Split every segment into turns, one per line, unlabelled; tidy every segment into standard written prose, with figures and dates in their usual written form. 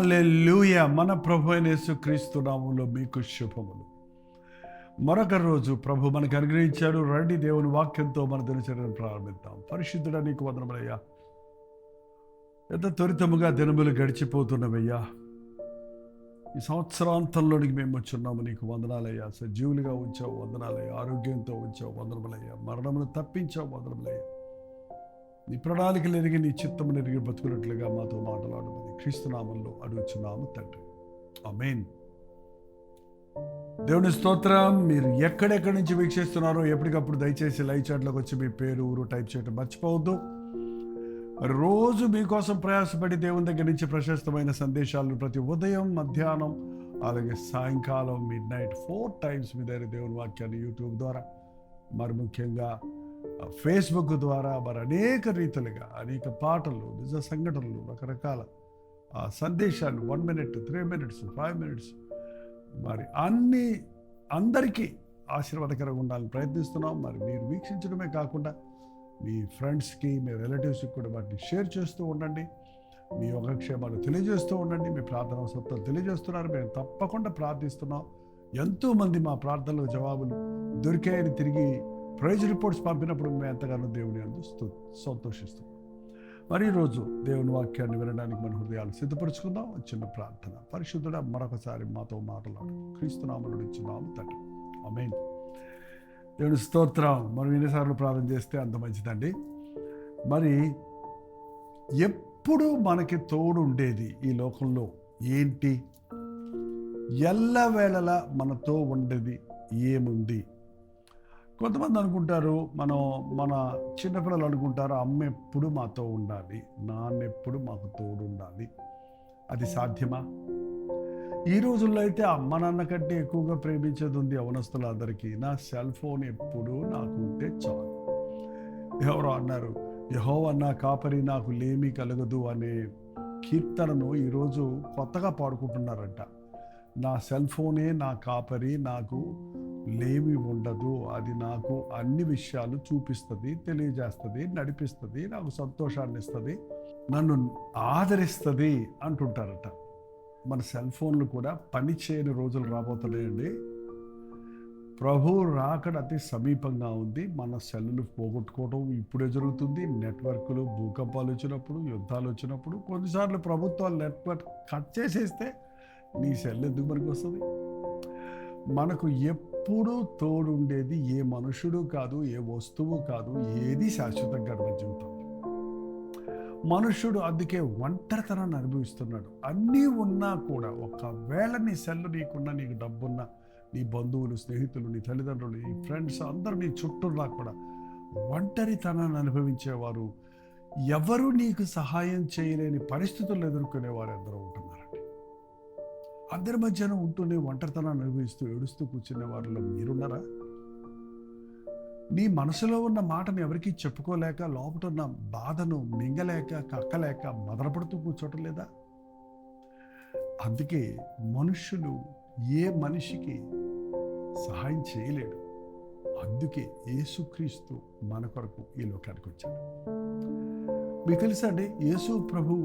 హల్లెలూయా. మన ప్రభు అయిన యేసుక్రీస్తు నామములో మీకు శుభములు. మరొక రోజు ప్రభు మనకు అనుగ్రహించాడు. రండి దేవుని వాక్యంతో మన దినచర్యను ప్రారంభిద్దాం. పరిశుద్ధుడా నీకు వందనములయ్యా. ఎంత త్వరితముగా దినములు గడిచిపోతున్నవయ్యా. ఈ సంవత్సరాంతంలోనికి మేము వచ్చున్నాము. నీకు వందనాలయ్యా. సజీవులుగా ఉంచావు, వందనాలయ్యా. ఆరోగ్యంతో ఉంచావు, వందనములయ్యా. మరణమును తప్పించావు, వందనములయ్యా. నీ ప్రణాళికలు ఎరిగి నీ చిత్తము ఎరిగి బతుకున్నట్లుగా మాతో మాట్లాడమని క్రీస్తునామంలో అడుగుచున్నాము తండ్రి. ఆమేన్. దేవుని స్తోత్రం. మీరు ఎక్కడెక్కడి నుంచి వీక్షిస్తున్నారో ఎప్పటికప్పుడు దయచేసి లైవ్ చాట్లోకి వచ్చి మీ పేరు, ఊరు టైప్ చేయడం మర్చిపోవద్దు. మరి రోజు మీకోసం ప్రయాసపడి దేవుని దగ్గర నుంచి ప్రశస్తమైన సందేశాలను ప్రతి ఉదయం, మధ్యాహ్నం, అలాగే సాయంకాలం మిడ్నైట్ 4 times మీ దగ్గర దేవుని వాక్యాన్ని యూట్యూబ్ ద్వారా, మరి ముఖ్యంగా ఫేస్బుక్ ద్వారా, మరి అనేక రీతులుగా అనేక పాటలు, నిజ సంఘటనలు, రకరకాల సందేశాలు 1 minute, 3 minutes, 5 minutes, మరి అందరికీ ఆశీర్వాదకరంగా ఉండాలని ప్రయత్నిస్తున్నాం. మరి మీరు వీక్షించడమే కాకుండా మీ ఫ్రెండ్స్కి, మీ రిలేటివ్స్కి కూడా వాటిని షేర్ చేస్తూ ఉండండి. మీ యోగక్షేమాలు తెలియజేస్తూ ఉండండి. మీ ప్రార్థన అవసరాలు తెలియజేస్తున్నారు. మేము తప్పకుండా ప్రార్థిస్తున్నాం. ఎంతోమంది మా ప్రార్థనలకు జవాబులు దొరికాయని తిరిగి ప్రైజ్ రిపోర్ట్స్ పంపినప్పుడు మేము ఎంతగానో దేవుని అందు సంతోషిస్తున్నాం. మరి ఈరోజు దేవుని వాక్యాన్ని వినడానికి మన హృదయాలు సిద్ధపరుచుకుందాం. చిన్న ప్రార్థన. పరిశుద్ధుడా, మరొకసారి మాతో మాట్లాడు. క్రీస్తునామములో ఇచ్చున్నాము తండ్రి. ఆమేన్. దేవుని స్తోత్రం. మనం ఎన్నిసార్లు ప్రార్థన చేస్తే అంత మంచిదండి. మరి ఎప్పుడు మనకి తోడు ఉండేది ఈ లోకంలో ఏంటి? ఎల్లవేళలా మనతో ఉండేది ఏముంది? కొంతమంది అనుకుంటారు, మన చిన్నపిల్లలు అనుకుంటారు, అమ్మ ఎప్పుడు మాతో ఉండాలి, నాన్న ఎప్పుడు మాకు తోడు ఉండాలి. అది సాధ్యమా? ఈ రోజుల్లో అయితే అమ్మ నాన్న కంటే ఎక్కువగా ప్రేమించేది ఉంది యవనస్తులందరికీ. నా సెల్ ఫోన్ ఎప్పుడు నాకు ఉంటే చాలు. ఎవరో అన్నారు, యెహోవా నా కాపరి నాకు లేమి కలగదు అనే కీర్తనను ఈరోజు కొత్తగా పాడుకుంటున్నారంట. నా సెల్ ఫోనే నా కాపరి, నాకు లేమి ఉండదు, అది నాకు అన్ని విషయాలు చూపిస్తుంది, తెలియజేస్తుంది, నడిపిస్తుంది, నాకు సంతోషాన్ని ఇస్తుంది, నన్ను ఆదరిస్తుంది అంటుంటారట. మన సెల్ ఫోన్లు కూడా పని చేయని రోజులు రాబోతున్నాయండి. ప్రభు రాకడ అతి సమీపంగా ఉంది. మన సెల్లులు పోగొట్టుకోవడం ఇప్పుడే జరుగుతుంది. నెట్వర్క్లు, భూకంపాలు వచ్చినప్పుడు, యుద్ధాలు వచ్చినప్పుడు, కొన్నిసార్లు ప్రభుత్వాలు నెట్వర్క్ కట్ చేసేస్తే నీ సెల్ ఎందుకు మనకు వస్తుంది? మనకు ఎప్పుడు తోడుండేది ఏ మనుషుడు కాదు, ఏ వస్తువు కాదు, ఏది శాశ్వతంగా మన జీవితంలో. మనుషుడు అందుకే ఒంటరితనాన్ని అనుభవిస్తున్నాడు. అన్నీ ఉన్నా కూడా, ఒకవేళ నీ సెల్లు నీకున్నా, నీకు డబ్బున్నా, నీ బంధువులు, స్నేహితులు, నీ తల్లిదండ్రులు, నీ ఫ్రెండ్స్ అందరూ నీ చుట్టూలా కూడా ఒంటరితనాన్ని అనుభవించేవారు, ఎవరు నీకు సహాయం చేయలేని పరిస్థితులను ఎదుర్కొనేవారు ఎందరో ఉంటున్నారండి. అందరి మధ్యన ఉంటూనే ఒంటరితనాన్ని అనుభవిస్తూ ఏడుస్తూ కూర్చునే వారిలో మీరున్నారా? నీ మనసులో ఉన్న మాటను ఎవరికీ చెప్పుకోలేక, లోపట ఉన్న బాధను మింగలేక, కక్కలేక మదనపడుతూ కూర్చోటం లేదా? అందుకే మనుషులు ఏ మనిషికి సహాయం చేయలేడు. అందుకే యేసుక్రీస్తు మన కొరకు ఈ లోకానికి వచ్చాడు. మీకు తెలుసా అండి, యేసు ప్రభు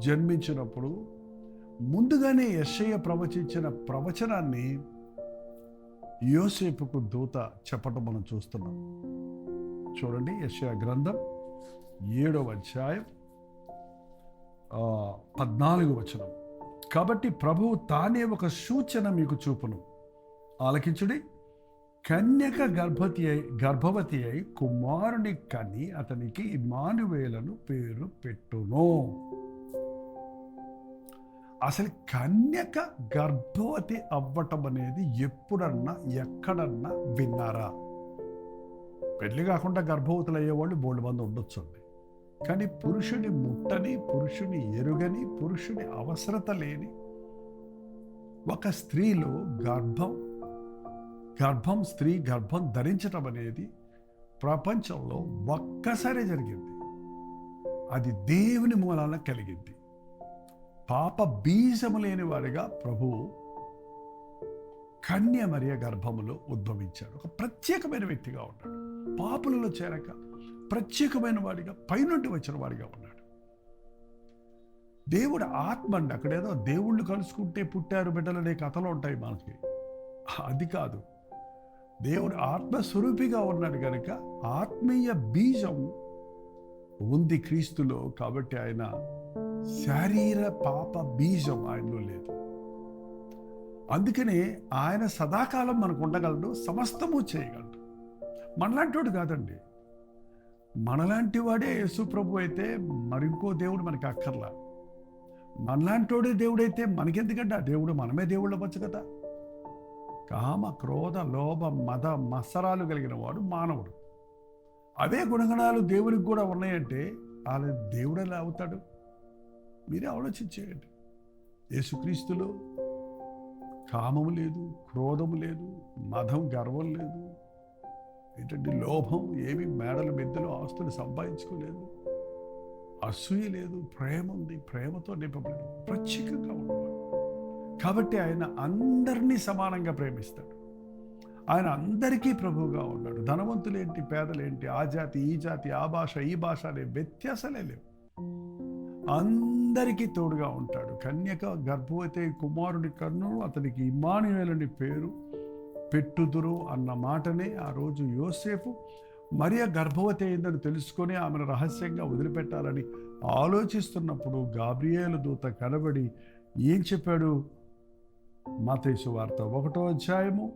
జన్మించినప్పుడు ముందుగానే యెషయా ప్రవచించిన ప్రవచనాన్ని యోసేపుకు దూత చెప్పటం మనం చూస్తున్నాం. చూడండి, యెషయా గ్రంథం 7వ అధ్యాయం 14వ వచనం. కాబట్టి ప్రభువు తానే ఒక సూచన మీకు చూపును, ఆలకించుడి. కన్యక గర్భవతి అయి కుమారుని కని అతనికి ఇమ్మానుయేలును పేరు పెట్టును. అసలు కన్యక గర్భవతి అవ్వటం అనేది ఎప్పుడన్నా ఎక్కడన్నా విన్నారా? పెళ్లి కాకుండా గర్భవతులు అయ్యేవాళ్ళు బోల్డ్ మంది ఉండొచ్చు అండి. కానీ పురుషుని ముట్టని, పురుషుని ఎరుగని, పురుషుని అవసరత లేని ఒక స్త్రీలో స్త్రీ గర్భం ధరించటం అనేది ప్రపంచంలో ఒక్కసారి జరిగింది. అది దేవుని మూలాన కలిగింది. పాప బీజము లేని వాడిగా ప్రభువు కన్య మరియ గర్భములో ఉద్భవించాడు. ఒక ప్రత్యేకమైన వ్యక్తిగా ఉన్నాడు. పాపులలో చేరక ప్రత్యేకమైన వాడిగా, పైనుండి వచ్చిన వాడిగా ఉన్నాడు. దేవుడు ఆత్మ అండి. అక్కడేదో దేవుళ్ళు కలుసుకుంటే పుట్టారు బిడ్డలనే కథలు ఉంటాయి మనకి. అది కాదు. దేవుడు ఆత్మస్వరూపిగా ఉన్నాడు కనుక ఆత్మీయ బీజం ఉంది క్రీస్తులో. కాబట్టి ఆయన శారీర పాప బీజం ఆయనలో లేదు. అందుకనే ఆయన సదాకాలం మనకు ఉండగలడు, సమస్తము చేయగలడు. మనలాంటి కాదండి. మనలాంటి వాడే యేసు ప్రభు అయితే మరింకో దేవుడు మనకి అక్కర్లా. మనలాంటోడే దేవుడైతే మనకెందుకంటే ఆ దేవుడు మనమే దేవుళ్ళు అవ్వచ్చు కదా. కామ, క్రోధ, లోభ, మద, మత్సరాలు కలిగిన వాడు మానవుడు. అవే గుణగణాలు దేవుడికి కూడా ఉన్నాయంటే ఆయన దేవుడు ఎలా అవుతాడు? మీరే ఆలోచించేయండి. యేసుక్రీస్తులో కామము లేదు, క్రోధము లేదు, మదం, గర్వం లేదు, ఏంటంటే లోభం, ఏమి మేడలు మెద్దలు ఆస్తులు సంపాదించుకోలేదు, అసూయ లేదు, ప్రేమ ఉంది, ప్రేమతో నింపబడి ప్రత్యేకంగా ఉన్నవాడు. కాబట్టి ఆయన అందరినీ సమానంగా ప్రేమిస్తాడు. ఆయన అందరికీ ప్రభువుగా ఉన్నాడు. ధనవంతులేంటి, పేదలేంటి, ఆ జాతి, ఈ జాతి, ఆ భాష, ఈ భాష అనే వ్యత్యాసాలే లేవు. అందరికీ తోడుగా ఉంటాడు. కన్యక గర్భవతి కుమారుడి కన్ను అతనికి ఇమ్మానుయేలుని పేరు పెట్టుదురు అన్న మాటనే ఆ రోజు యోసేపు మరియ గర్భవతి అయిందని తెలుసుకొని ఆమెను రహస్యంగా వదిలిపెట్టాలని ఆలోచిస్తున్నప్పుడు గాబ్రియేలు దూత కనబడి ఏం చెప్పాడు? మత్తయి సువార్త 1వ అధ్యాయము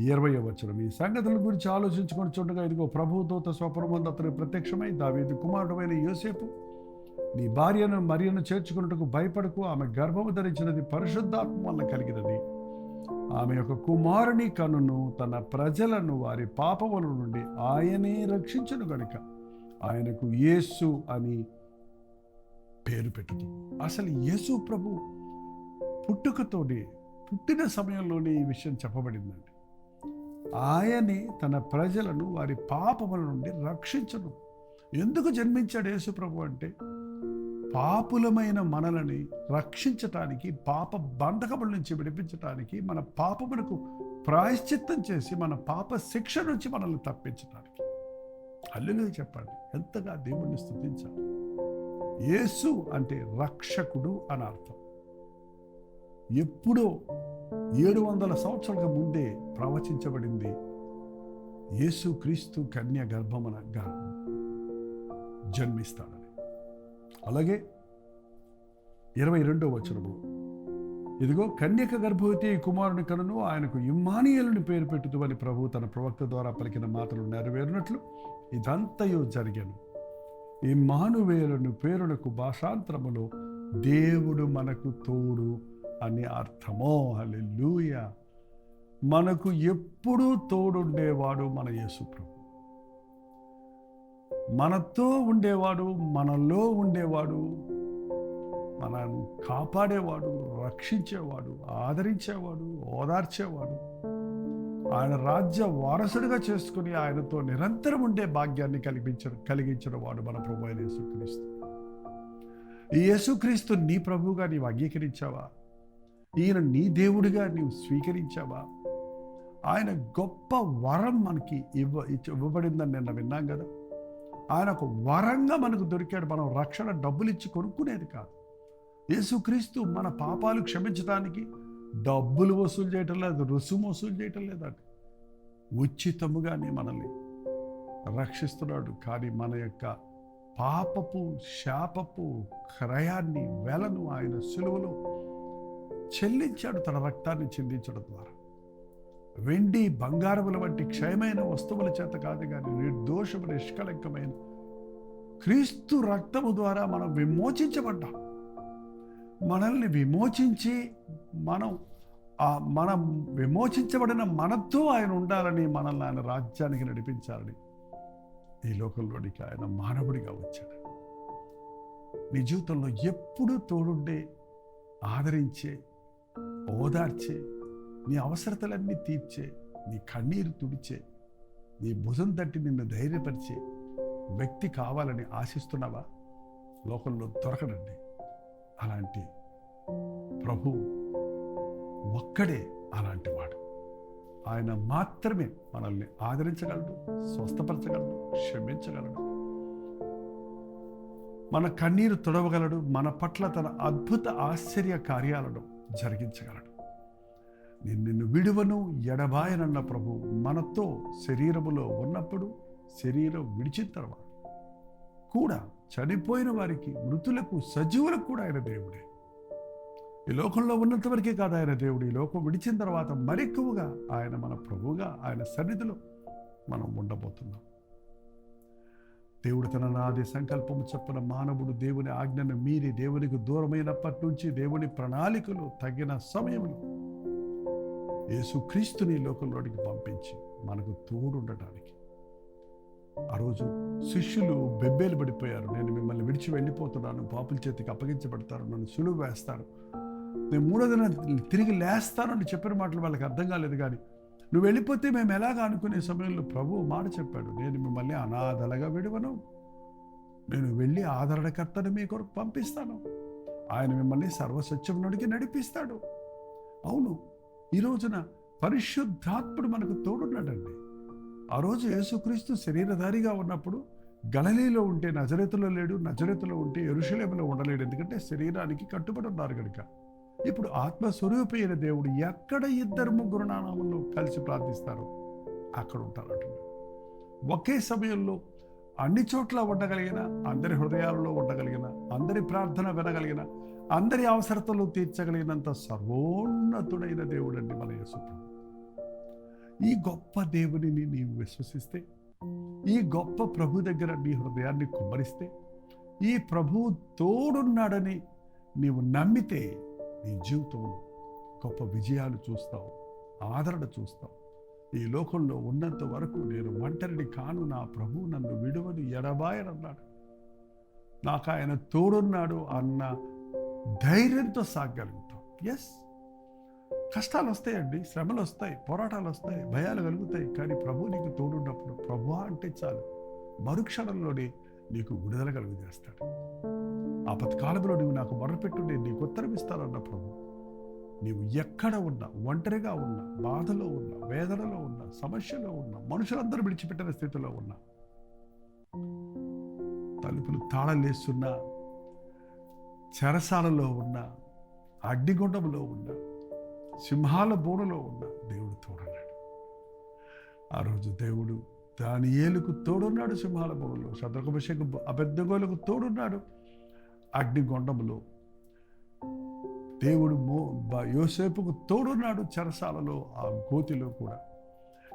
20వ వచనం. ఈ సంగతుల గురించి ఆలోచించుకొని చూడగా ఇదిగో ప్రభువు దూత స్వప్నమందు అతనికి ప్రత్యక్షమై, దావీదు కుమారుడైన యోసేపు, నీ భార్యను మరియను చేర్చుకున్నట్టుకు భయపడకు, ఆమె గర్భము ధరించినది పరిశుద్ధాత్మ వల్ల కలిగినది. ఆమె యొక్క కుమారుని కనును తన ప్రజలను వారి పాపముల నుండి ఆయనే రక్షించును గనుక ఆయనకు యేసు అని పేరు పెట్టుదు. అసలు యేసు ప్రభు పుట్టుకతోనే, పుట్టిన సమయంలోనే ఈ విషయం చెప్పబడిందండి. ఆయనే తన ప్రజలను వారి పాపముల నుండి రక్షించును. ఎందుకు జన్మించాడు యేసు ప్రభు అంటే పాపులమైన మనలని రక్షించటానికి, పాప బంధకముల నుంచి విడిపించటానికి, మన పాపములకు ప్రాయశ్చిత్తం చేసి మన పాప శిక్ష నుంచి మనల్ని తప్పించడానికి. హల్లెలూయా చెప్పండి. ఎంతగా దేవుణ్ణి స్తుతించాలి. యేసు అంటే రక్షకుడు అని అర్థం. ఎప్పుడో 700 సంవత్సరాల ముందే ప్రవచించబడింది యేసు క్రీస్తు కన్య గర్భమున జన్మిస్తాడని. అలాగే 22వ వచనము, ఇదిగో కన్యక గర్భవతి కుమారుని కనును ఆయనకు ఇమ్మానుయేలుని పేరు పెట్టుదు అని ప్రభువు తన ప్రవక్త ద్వారా పలికిన మాటలు నెరవేరినట్లు ఇదంతయు జరిగెను. ఇమ్మానుయేలుని పేరునకు భాషాంతరములో దేవుడు మనకు తోడు అని అర్థమో. హల్లెలూయా. మనకు ఎప్పుడూ తోడుండేవాడు మన యేసు ప్రభు. మనతో ఉండేవాడు, మనలో ఉండేవాడు, మనల్ని కాపాడేవాడు, రక్షించేవాడు, ఆదరించేవాడు, ఓదార్చేవాడు, ఆయన రాజ్య వారసుడిగా చేసుకుని ఆయనతో నిరంతరం ఉండే భాగ్యాన్ని కలిగించిన వాడు మన ప్రభు అయిన యేసుక్రీస్తు. ఈ యేసుక్రీస్తు నీ ప్రభువుగా నీవు అంగీకరించావా? ఈయన నీ దేవుడిగా నీవు స్వీకరించావా? ఆయన గొప్ప వరం మనకి ఇవ్వబడిందని నిన్న విన్నాం కదా. ఆయన ఒక వరంగా మనకు దొరికాడు. మనం రక్షణ డబ్బులు ఇచ్చి కొనుక్కునేది కాదు. యేసుక్రీస్తు మన పాపాలు క్షమించడానికి డబ్బులు వసూలు చేయటం లేదు, రుసుము వసూలు చేయటం లేదండి. ఉచితముగానే మనల్ని రక్షిస్తున్నాడు. కానీ మన యొక్క పాపపు శాపపు క్రయాన్ని, వెలను ఆయన సిలువలో చెల్లించాడు తన రక్తాన్ని చిందించడం ద్వారా. వెండి బంగారముల వంటి క్షయమైన వస్తువుల చేత కాదు కానీ నిర్దోషము నిష్కళంకమైన క్రీస్తు రక్తము ద్వారా మనం విమోచించబడ్డాం. మనల్ని విమోచించి మనం విమోచించబడిన మనతో ఆయన ఉండాలని, మనల్ని ఆయన రాజ్యానికి నడిపించాలని ఈ లోకంలోనికి ఆయన మానవుడిగా వచ్చాడు. నీ జీవితంలో ఎప్పుడూ తోడుండే, ఆదరించే, ఓదార్చే, నీ అవసరతలన్నీ తీర్చే, నీ కన్నీరు తుడిచే, నీ భుజం తట్టి నిన్ను ధైర్యపరిచే వ్యక్తి కావాలని ఆశిస్తున్నావా? లోకంలో దొరకడండి అలాంటి ప్రభు. ఒక్కడే అలాంటి వాడు. ఆయన మాత్రమే మనల్ని ఆదరించగలడు, స్వస్థపరచగలడు, క్షమించగలడు. మన కన్నీరు తుడవగలడు, మన పట్ల తన అద్భుత ఆశ్చర్య కార్యాలను జరిగించగలడు. నేను నిన్ను విడువను ఎడబాయనన్న ప్రభు మనతో శరీరములో ఉన్నప్పుడు, శరీరం విడిచిన తర్వాత కూడా చనిపోయిన వారికి, మృతులకు, సజీవులకు కూడా ఆయన దేవుడే. ఈ లోకంలో ఉన్నంత వరకే కాదు ఆయన దేవుడు, ఈ లోకం విడిచిన తర్వాత మరెక్కువగా ఆయన మన ప్రభువుగా ఆయన సన్నిధిలో మనం ఉండబోతున్నాం. దేవుడు తన నాది సంకల్పము చొప్పున మానవుడు దేవుని ఆజ్ఞను మీరి దేవునికి దూరమైనప్పటి నుంచి దేవుని ప్రణాళికలు తగిన సమయంలో యేసుక్రీస్తుని లోకంలోనికి పంపించి మనకు తోడుండటానికి. ఆ రోజు శిష్యులు బెబ్బేలు పడిపోయారు. నేను మిమ్మల్ని విడిచి వెళ్ళిపోతున్నాను, పాపుల చేతికి అప్పగించబడతారు, నన్ను సులువు వేస్తారు, నేను 3వ దినం తిరిగి లేస్తానని చెప్పిన మాటలు వాళ్ళకి అర్థం కాలేదు. కానీ నువ్వు వెళ్ళిపోతే మేము ఎలాగా అనుకునే సమయంలో ప్రభువు మాట చెప్పాడు, నేను మిమ్మల్ని అనాథలుగా విడువను, నేను వెళ్ళి ఆదరణకర్తను మీ కొరకు పంపిస్తాను, ఆయన మిమ్మల్ని సర్వసత్యంలోనికి నడిపిస్తాడు. అవును, ఈ రోజున పరిశుద్ధాత్ముడు మనకు తోడున్నాడండి. ఆ రోజు యేసుక్రీస్తు శరీరధారిగా ఉన్నప్పుడు గలిలయలో ఉంటే నజరేతులో లేడు, నజరేతులో ఉంటే యెరూషలేములో ఉండలేడు, ఎందుకంటే శరీరానికి కట్టుబడి ఉన్నారు కనుక. ఇప్పుడు ఆత్మస్వరూపి అయిన దేవుడు ఎక్కడ 2-3 నామములో కలిసి ప్రార్థిస్తారు అక్కడ ఉంటారట. ఒకే సమయంలో అన్ని చోట్ల ఉండగలిగిన, అందరి హృదయాలలో ఉండగలిగిన, అందరి ప్రార్థన వినగలిగిన, అందరి అవసరతలు తీర్చగలిగినంత సర్వోన్నతుడైన దేవుడు అండి మన యేసు ప్రభు. ఈ గొప్ప దేవునిని నీవు విశ్వసిస్తే, ఈ గొప్ప ప్రభు దగ్గర నీ హృదయాన్ని కుమ్మరిస్తే, ఈ ప్రభువు తోడున్నాడని నీవు నమ్మితే నీ జీవితంలో గొప్ప విజయాలు చూస్తావు, ఆదరణ చూస్తావు. ఈ లోకంలో ఉన్నంత వరకు నేను ఒంటరిని కాను, నా ప్రభువు నన్ను విడువని ఎడబాయనన్నాడు, నాకు ఆయన తోడున్నాడు అన్న ధైర్యంతో సాగలుగుతాం. ఎస్, కష్టాలు వస్తాయండి, శ్రమలు వస్తాయి, పోరాటాలు వస్తాయి, భయాలు కలుగుతాయి. కానీ ప్రభు నీకు తోడున్నప్పుడు ప్రభువా అంటే చాలు, మరుక్షణంలోనే నీకు విడుదల కలుగు చేస్తాడు. ఆపత్కాలంలో నువ్వు నాకు మొరపెట్టు, నేను నీకు ఉత్తరం ఇస్తానన్న ప్రభు. నీవు ఎక్కడ ఉన్నా, ఒంటరిగా ఉన్నా, బాధలో ఉన్నా, వేదనలో ఉన్నా, సమస్యలో ఉన్నా, మనుషులందరూ విడిచిపెట్టిన స్థితిలో ఉన్నా, తలుపులు తాళలేస్తున్నా, చెరసాలలో ఉన్న, అగ్నిగుండంలో ఉన్న, సింహాల బోనులో ఉన్న దేవుడు తోడున్నాడు. ఆ రోజు దేవుడు దానియేలుకు తోడున్నాడు సింహాల బోనులో, శద్రకు మెషకు అబేద్నెగోలకు తోడున్నాడు అగ్నిగుండములో. దేవుడు యోసేపుకు తోడున్నాడు చెరసాలలో, ఆ గోతిలో కూడా.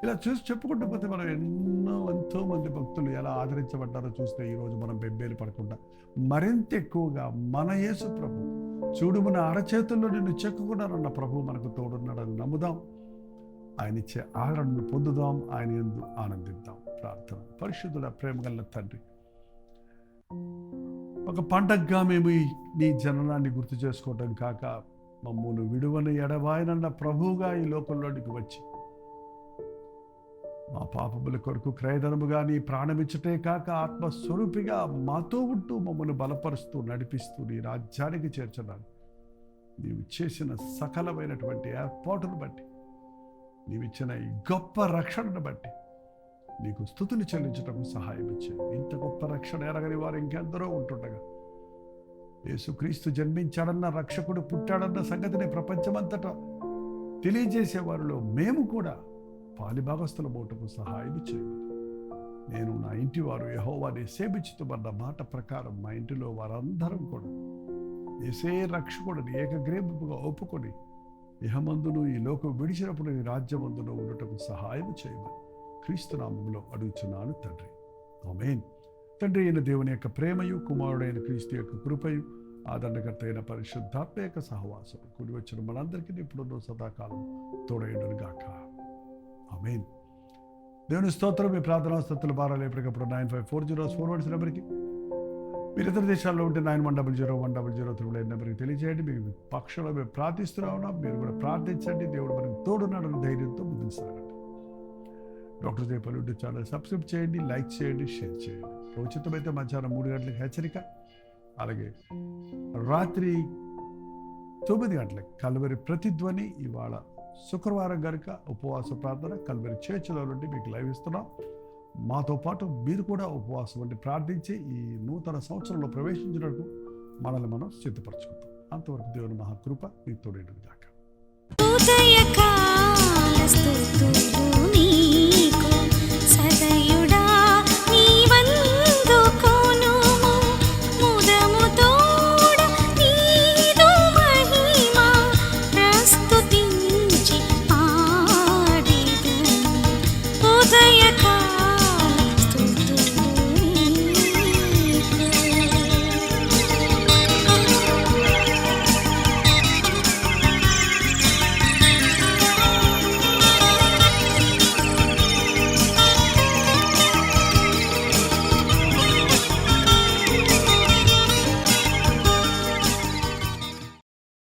ఇలా చూసి చెప్పుకుంటూ పోతే మనం ఎంతో మంది భక్తులు ఎలా ఆదరించబడ్డారో చూస్తే ఈరోజు మనం బెబ్బేలు పడకుండా మరింత ఎక్కువగా మన యేసు ప్రభు, చూడు మన అరచేతుల్లో నిన్ను చెక్కుకున్నారన్న ప్రభు మనకు తోడున్నాడని నమ్ముదాం. ఆయన ఇచ్చే ఆదరణను పొందుదాం, ఆయన యందు ఆనందిద్దాం. ప్రార్థన. పరిశుద్ధుడ ప్రేమగల తండ్రి, ఒక పండగగా మేము నీ జననాన్ని గుర్తు చేసుకోవడం కాక, మమ్మల్ని విడువని ఎడబాయనన్న ప్రభువుగా ఈ లోకంలోనికి వచ్చి మా పాపముల కొరకు క్రయధనముగా నీ ప్రాణమిచ్చటే కాక ఆత్మస్వరూపిగా మాతో ఉంటూ మమ్మల్ని బలపరుస్తూ నడిపిస్తూ నీ రాజ్యానికి చేర్చడానికి నీవు చేసిన సకలమైనటువంటి ఏర్పాటును బట్టి, నీవిచ్చిన ఈ గొప్ప రక్షణను బట్టి నీకు స్తుతులు చెల్లించటం సహాయం ఇచ్చాయి. ఇంత గొప్ప రక్షణ ఎరగని వారు ఇంకెందరో ఉంటుండగా, యేసుక్రీస్తు జన్మించాడన్న, రక్షకుడు పుట్టాడన్న సంగతిని ప్రపంచమంతటా తెలియజేసే వారిలో మేము కూడా పాలిభాగస్తుల మోటకు సహాయం చేయమని, నేను నా ఇంటి వారు యెహోవాని సేవించుతుమన్న మాట ప్రకారం మా ఇంటిలో వారందరం కూడా యేసే రక్షకుడిని ఏకగ్రీవముగా ఒప్పుకొని ఇహమందును ఈ లోకం విడిచినప్పుడు నీ రాజ్యమందును ఉండటకు సహాయం చేయమని క్రీస్తు నామములో అడుగుచున్నాను తండ్రి. ఆమేన్. తండ్రి అయిన దేవుని యొక్క ప్రేమయు, కుమారుడైన క్రీస్తు యొక్క కృపయు, ఆదరణకర్త అయిన పరిశుద్ధాత్మ యొక్క సహవాసం కూడి వచ్చిన మనందరికీ ఇప్పుడు సదాకాలం తోడైండును గాక. ఆమేన్. దేవుని స్తోత్రం. మీ ప్రార్థనా స్తోత్రాల భారాలు ఎప్పటికప్పుడు 9540 నెంబర్కి, మీరు ఇతర దేశాల్లో ఉంటే 9100 నెంబర్కి తెలియజేయండి. మీకు పక్షంలో మేము ప్రార్థిస్తూనే ఉన్నాం, మీరు కూడా ప్రార్థించండి. దేవుడు మనకు తోడున్నాడని ధైర్యంతో ముందుకు సాగండి. Doctor Jaipal YouTube channel subscribe చేయండి, లైక్ చేయండి, షేర్ చేయండి. ఉచితమైతే మధ్యాహ్నం 3 గంటలకు హెచ్చరిక, అలాగే రాత్రి 9 గంటలకు కల్వరి ప్రతిధ్వని. ఇవాళ శుక్రవారం కనుక ఉపవాస ప్రార్థన కల్వరి చర్చిలో నుండి మీకు లైవ్ ఇస్తున్నాం. మాతో పాటు మీరు కూడా ఉపవాసం అంటే ప్రార్థించి ఈ నూతన సంవత్సరంలో ప్రవేశించినట్టు మనల్ని మనం సిద్ధపరచుకుంటాం. అంతవరకు దేవుని మహాకృప మీకు తోడేడుగాక.
ఉదయకాల స్తుతులు